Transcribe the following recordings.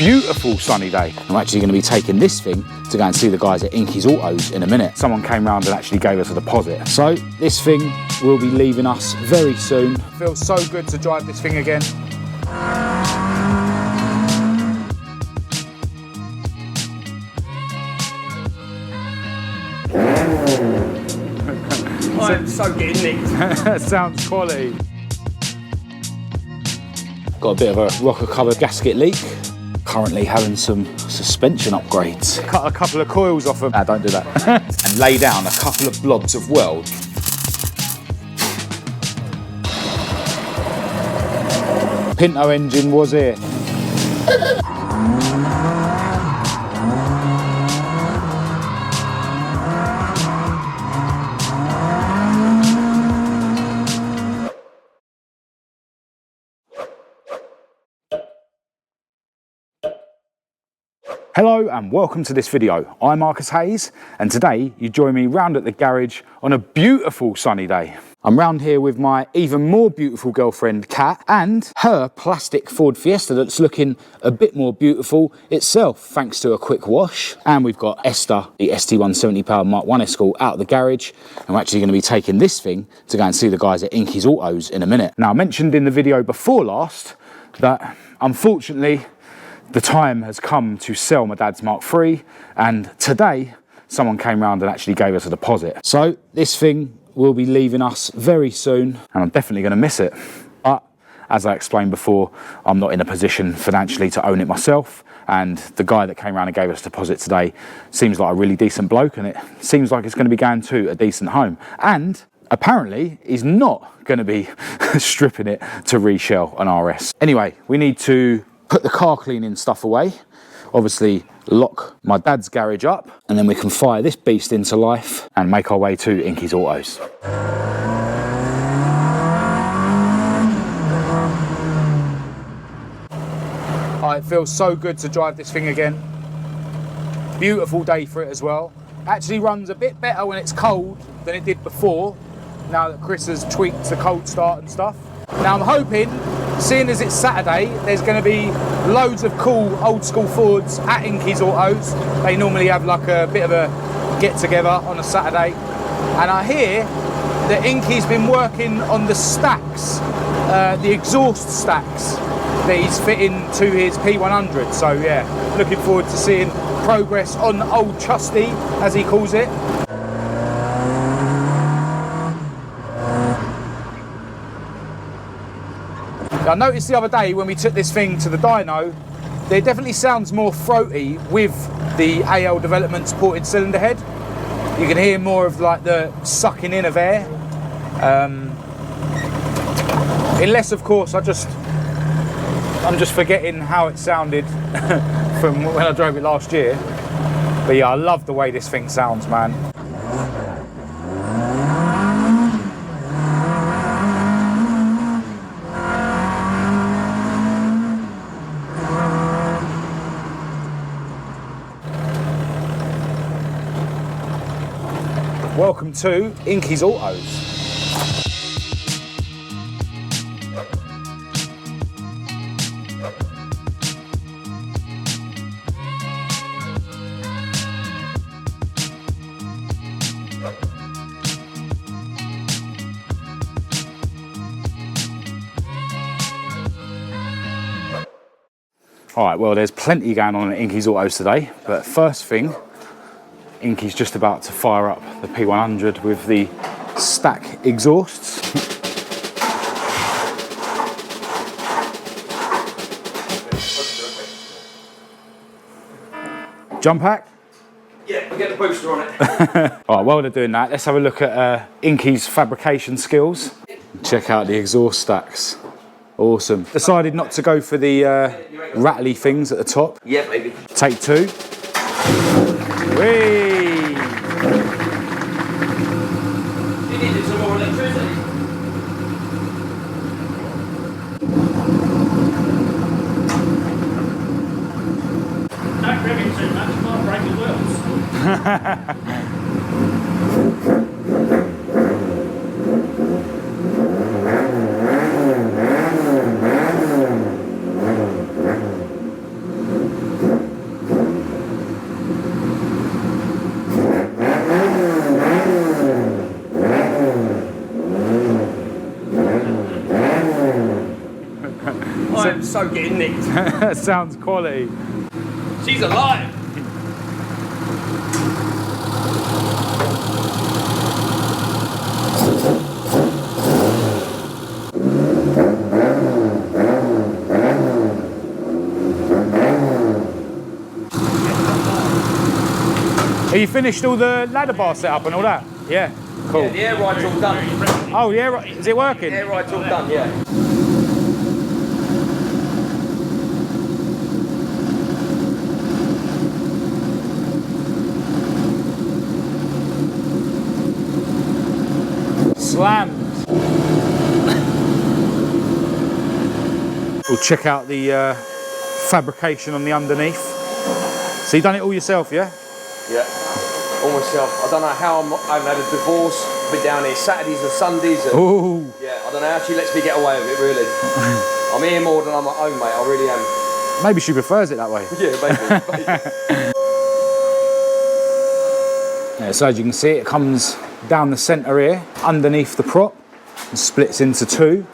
beautiful sunny day. I'm actually going to be taking this thing to go and see the guys at Inky's Autos in a minute. Someone came round and actually gave us a deposit. So this thing will be leaving us very soon. Feels so good to drive this thing again. I'm so getting nicked. That sounds quality. Got a bit of a rocker cover gasket leak. Currently having some suspension upgrades. Cut a couple of coils off them. Nah, don't do that. And lay down a couple of blobs of weld. Pinto engine was here. Hello and welcome to this video. I'm Marcus Hayes and today you join me round at the garage on a beautiful sunny day. I'm round here with my even more beautiful girlfriend Kat and her plastic Ford Fiesta that's looking a bit more beautiful itself thanks to a quick wash. And we've got Esther, the ST170 powered Mk1 Escort out of the garage, and we're actually going to be taking this thing to go and see the guys at Inky's Autos in a minute. Now I mentioned in the video before last that unfortunately the time has come to sell my dad's Mark III, and today someone came round and actually gave us a deposit. So this thing will be leaving us very soon and I'm definitely going to miss it. But as I explained before, I'm not in a position financially to own it myself, and the guy that came round and gave us a deposit today seems like a really decent bloke, and it seems like it's going to be going to a decent home. And apparently he's not going to be stripping it to reshell an RS. Anyway, we need to put the car cleaning stuff away, obviously lock my dad's garage up, and then we can fire this beast into life and make our way to Inky's Autos. Oh, it feels so good to drive this thing again. Beautiful day for it as well. Actually runs a bit better when it's cold than it did before, now that Chris has tweaked the cold start and stuff. Now I'm hoping, seeing as it's Saturday, there's going to be loads of cool old school Fords at Inky's Autos. They normally have like a bit of a get together on a Saturday. And I hear that Inky's been working on the stacks, the exhaust stacks that he's fitting to his P100. So yeah, looking forward to seeing progress on old Chusty, as he calls it. I noticed the other day when we took this thing to the dyno, it definitely sounds more throaty with the AL Developments ported cylinder head. You can hear more of like the sucking in of air. Unless of course I'm just forgetting how it sounded from when I drove it last year. But yeah, I love the way this thing sounds, man. Welcome to Inky's Autos. All right, well, there's plenty going on at Inky's Autos today, but first thing, Inky's just about to fire up the P100 with the stack exhausts. Jump pack? Yeah, we'll get the booster on it. All right, while they're doing that, let's have a look at Inky's fabrication skills. Check out the exhaust stacks. Awesome. Decided not to go for the rattly things at the top. Yeah, maybe. Take two. Whee! You needed some more electricity. Don't grab it too much, it might break your wheels. so getting nicked. That sounds quality. She's alive. Have you finished all the ladder bar setup and all that? Yeah, cool. Yeah, the air ride's all done. Oh, yeah, is it working? The air ride's all done, yeah. Slammed. We'll check out the fabrication on the underneath. So you done it all yourself, yeah? Yeah, all myself. I don't know how I haven't had a divorce. I've been down here Saturdays and Sundays. And Ooh. yeah, I don't know how she lets me get away with it, really. I'm here more than I'm at home, mate. I really am. Maybe she prefers it that way. Yeah, maybe. Yeah, so as you can see, it comes down the centre here, underneath the prop, and splits into two.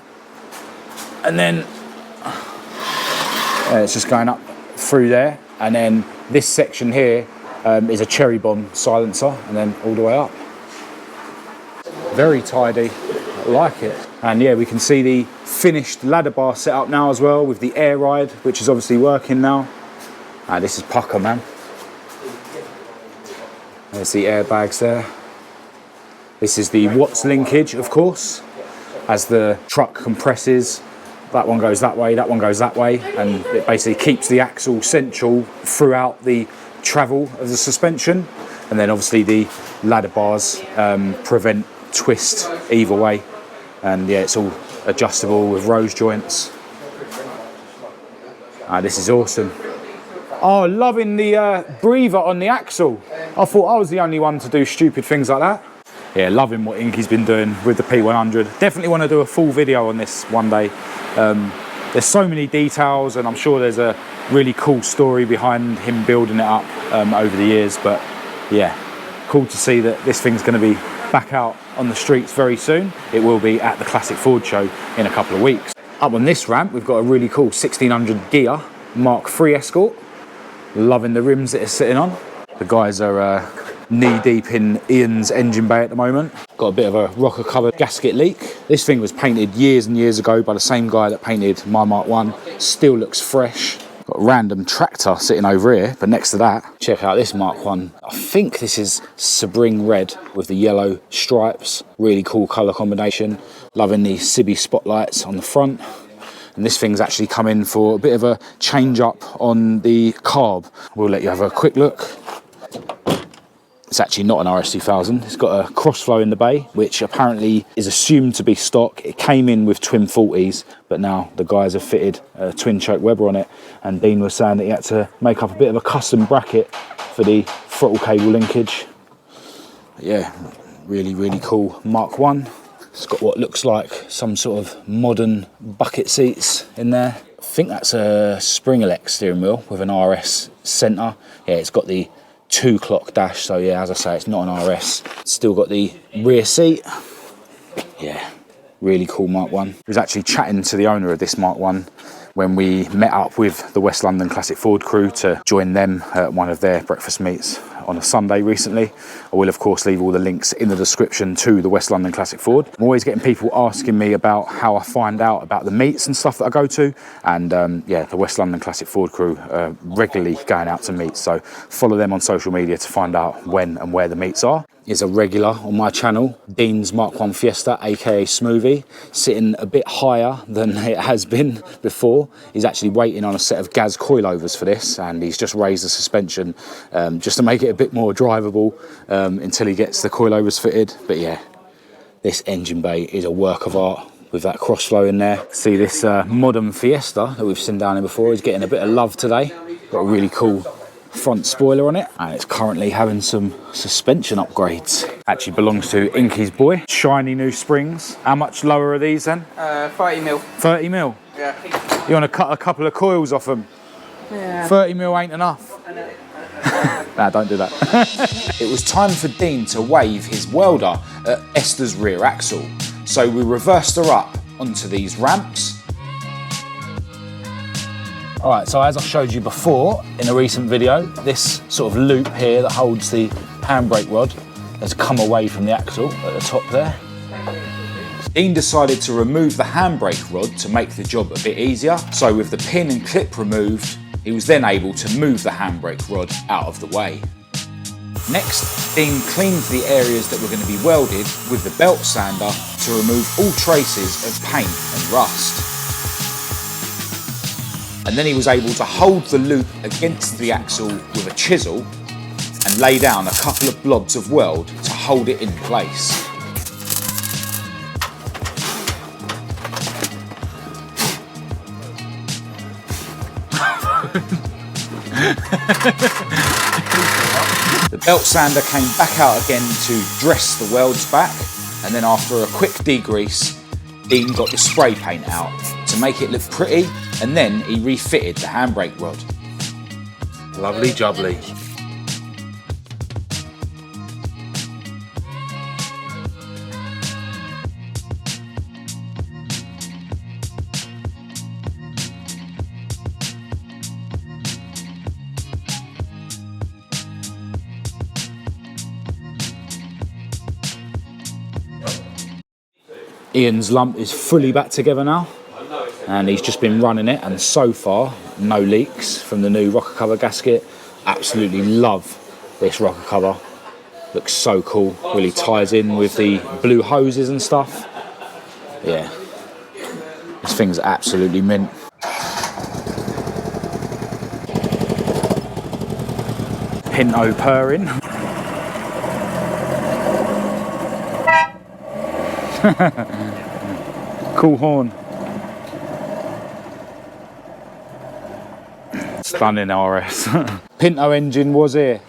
And then it's just going up through there. And then this section here is a cherry bomb silencer, and then all the way up. Very tidy, I like it. And yeah, we can see the finished ladder bar set up now as well, with the air ride, which is obviously working now. This is pucker, man. There's the airbags there. This is the Watts linkage, of course. As the truck compresses, that one goes that way, that one goes that way, and it basically keeps the axle central throughout the travel of the suspension. And then obviously the ladder bars prevent twist either way. And yeah, it's all adjustable with rose joints. This is awesome. Oh, loving the breather on the axle. I thought I was the only one to do stupid things like that. Yeah, loving what Inky's been doing with the P100. Definitely want to do a full video on this one day. There's so many details, and I'm sure there's a really cool story behind him building it up over the years. But yeah, cool to see that this thing's going to be back out on the streets very soon. It will be at the Classic Ford show in a couple of weeks. Up on this ramp, we've got a really cool 1600 gear Mk2 Escort. Loving the rims that it's sitting on. The guys are knee deep in Ian's engine bay at the moment. Got a bit of a rocker covered gasket leak. This thing was painted years and years ago by the same guy that painted my Mk1. Still looks fresh. Got a random tractor sitting over here, but next to that, check out this Mk1. I think this is Sebring red with the yellow stripes. Really cool colour combination. Loving the Sibby spotlights on the front. And this thing's actually come in for a bit of a change up on the carb. We'll let you have a quick look. It's actually not an RS2000. It's got a crossflow in the bay, which apparently is assumed to be stock. It came in with twin 40s, but now the guys have fitted a twin choke Weber on it. And Dean was saying that he had to make up a bit of a custom bracket for the throttle cable linkage. But yeah, really, really cool Mk1. It's got what looks like some sort of modern bucket seats in there. I think that's a spring elect steering wheel with an RS centre. Yeah, it's got the 2-clock dash, so yeah, as I say, it's not an RS. Still got the rear seat. Yeah, really cool Mk1. I was actually chatting to the owner of this Mk1 when we met up with the West London Classic Ford crew to join them at one of their breakfast meets on a Sunday recently. I will of course leave all the links in the description to the West London Classic Ford. I'm always getting people asking me about how I find out about the meets and stuff that I go to, and yeah, the West London Classic Ford crew are regularly going out to meets, so follow them on social media to find out when and where the meets are. Is a regular on my channel, Dean's Mk1 Fiesta, aka Smoothie, sitting a bit higher than it has been before. He's actually waiting on a set of Gaz coilovers for this, and he's just raised the suspension just to make it a bit more drivable until he gets the coilovers fitted. But yeah, this engine bay is a work of art with that crossflow in there. See this modern Fiesta that we've seen down here before is getting a bit of love today. Got a really cool front spoiler on it, and it's currently having some suspension upgrades. Actually belongs to Inky's boy. Shiny new springs. How much lower are these then? 30 mil. 30 mil? Yeah. You want to cut a couple of coils off them? Yeah. 30 mil ain't enough. Nah, don't do that. It was time for Dean to wave his welder at Esther's rear axle, so we reversed her up onto these ramps. Alright, so as I showed you before in a recent video, this sort of loop here that holds the handbrake rod has come away from the axle at the top there. Dean decided to remove the handbrake rod to make the job a bit easier. So with the pin and clip removed, he was then able to move the handbrake rod out of the way. Next, Dean cleaned the areas that were going to be welded with the belt sander to remove all traces of paint and rust. And then he was able to hold the loop against the axle with a chisel and lay down a couple of blobs of weld to hold it in place. The belt sander came back out again to dress the welds back, and then after a quick degrease, Dean got the spray paint out to make it look pretty, and then he refitted the handbrake rod. Lovely jubbly. Ian's lump is fully back together now, and he's just been running it, and so far no leaks from the new rocker cover gasket. Absolutely love this rocker cover, looks so cool, really ties in with the blue hoses and stuff. Yeah, this thing's absolutely mint. Pinto purring. Cool horn. Stunning RS. Pinto engine was here.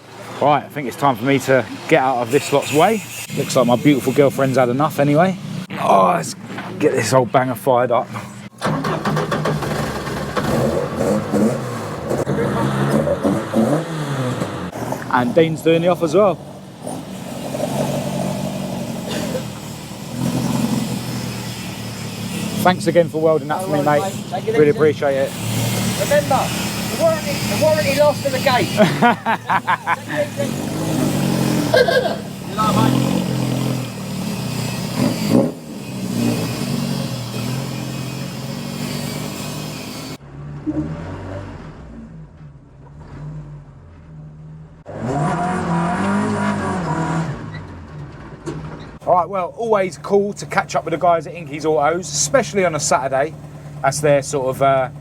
Right, I think it's time for me to get out of this lot's way. Looks like my beautiful girlfriend's had enough anyway. Oh, let's get this old banger fired up. And Dean's doing the off as well. Thanks again for welding that for me, mate. Really appreciate it. Remember, the warranty lost in the gate. Alright, well, always cool to catch up with the guys at Inky's Autos, especially on a Saturday. That's their sort of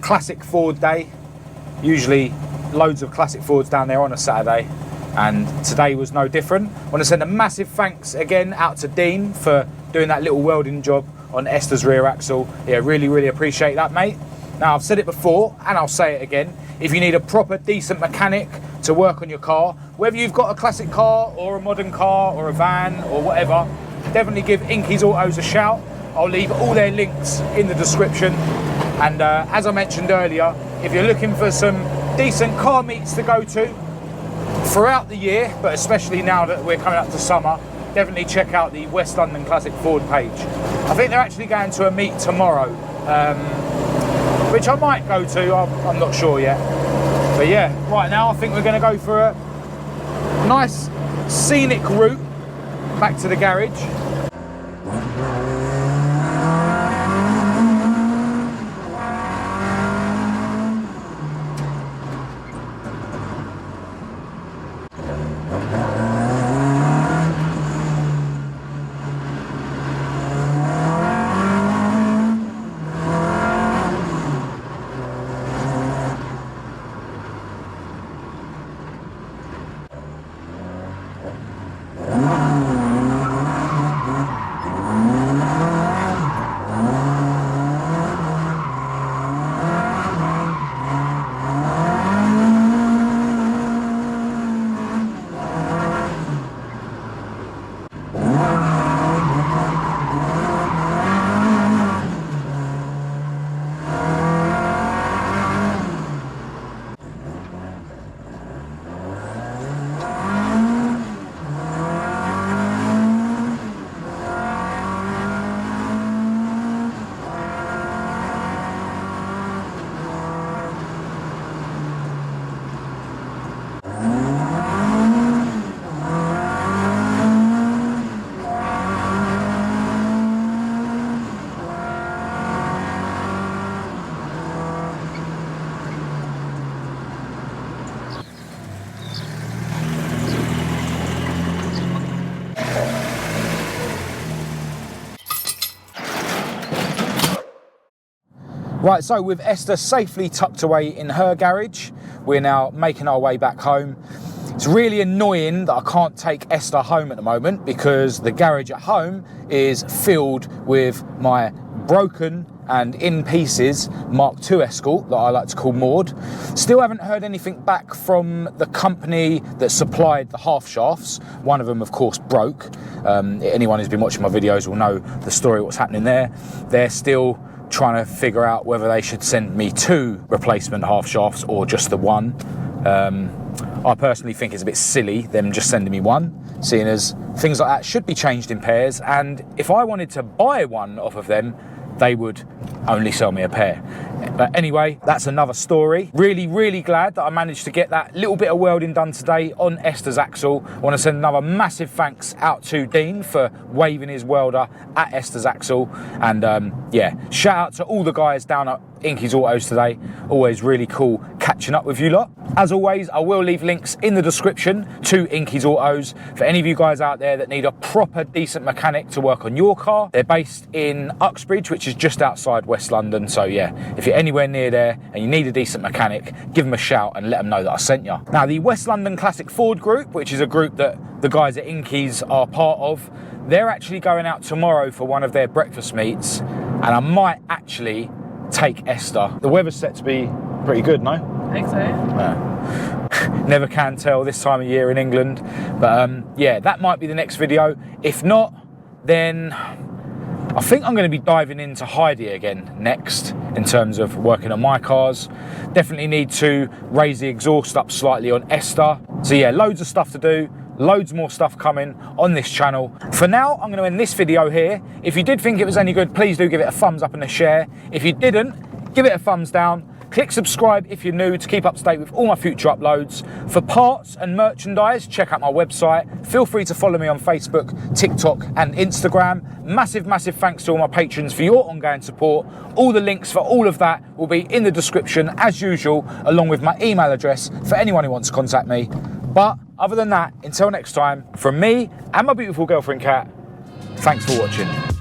classic Ford day. Usually loads of classic Fords down there on a Saturday, and today was no different. I want to send a massive thanks again out to Dean for doing that little welding job on Esther's rear axle. Yeah, really appreciate that, mate. Now, I've said it before and I'll say it again. If you need a proper decent mechanic to work on your car, whether you've got a classic car or a modern car or a van or whatever, definitely give Inky's Autos a shout. I'll leave all their links in the description. And as I mentioned earlier, if you're looking for some decent car meets to go to throughout the year, but especially now that we're coming up to summer, definitely check out the West London Classic Ford page. I think they're actually going to a meet tomorrow, which I might go to, I'm not sure yet. But yeah, right now I think we're going to go for a nice scenic route back to the garage. Right, so with Esther safely tucked away in her garage, we're now making our way back home. It's really annoying that I can't take Esther home at the moment because the garage at home is filled with my broken and in pieces Mk2 Escort that I like to call Maud. Still haven't heard anything back from the company that supplied the half shafts. One of them, of course, broke. Anyone who's been watching my videos will know the story, what's happening there. They're still trying to figure out whether they should send me 2 replacement half shafts or just the one. I personally think it's a bit silly them just sending me one, seeing as things like that should be changed in pairs, and if I wanted to buy one off of them, they would only sell me a pair. But anyway, that's another story. Really glad that I managed to get that little bit of welding done today on Esther's axle. I want to send another massive thanks out to Dean for waving his welder at Esther's axle. And yeah, shout out to all the guys down at Inky's Autos today. Always really cool catching up with you lot. As always, I will leave links in the description to Inky's Autos for any of you guys out there that need a proper decent mechanic to work on your car. They're based in Uxbridge, which is just outside West London. So yeah, if you're anywhere near there and you need a decent mechanic, give them a shout and let them know that I sent you. Now, the West London Classic Ford Group, which is a group that the guys at Inky's are part of, they're actually going out tomorrow for one of their breakfast meets, and I might actually take Esther. The weather's set to be pretty good, no? I think so. Never can tell this time of year in England, but yeah, that might be the next video. If not, then I think I'm going to be diving into Heidi again next in terms of working on my cars. Definitely need to raise the exhaust up slightly on Esther. So yeah, loads of stuff to do. Loads more stuff coming on this channel. For now, I'm going to end this video here. If you did think it was any good, please do give it a thumbs up and a share. If you didn't, give it a thumbs down. Click subscribe if you're new to keep up to date with all my future uploads. For parts and merchandise, check out my website. Feel free to follow me on Facebook, TikTok and Instagram. Massive thanks to all my patrons for your ongoing support. All the links for all of that will be in the description as usual, along with my email address for anyone who wants to contact me. But other than that, until next time, from me and my beautiful girlfriend Kat, thanks for watching.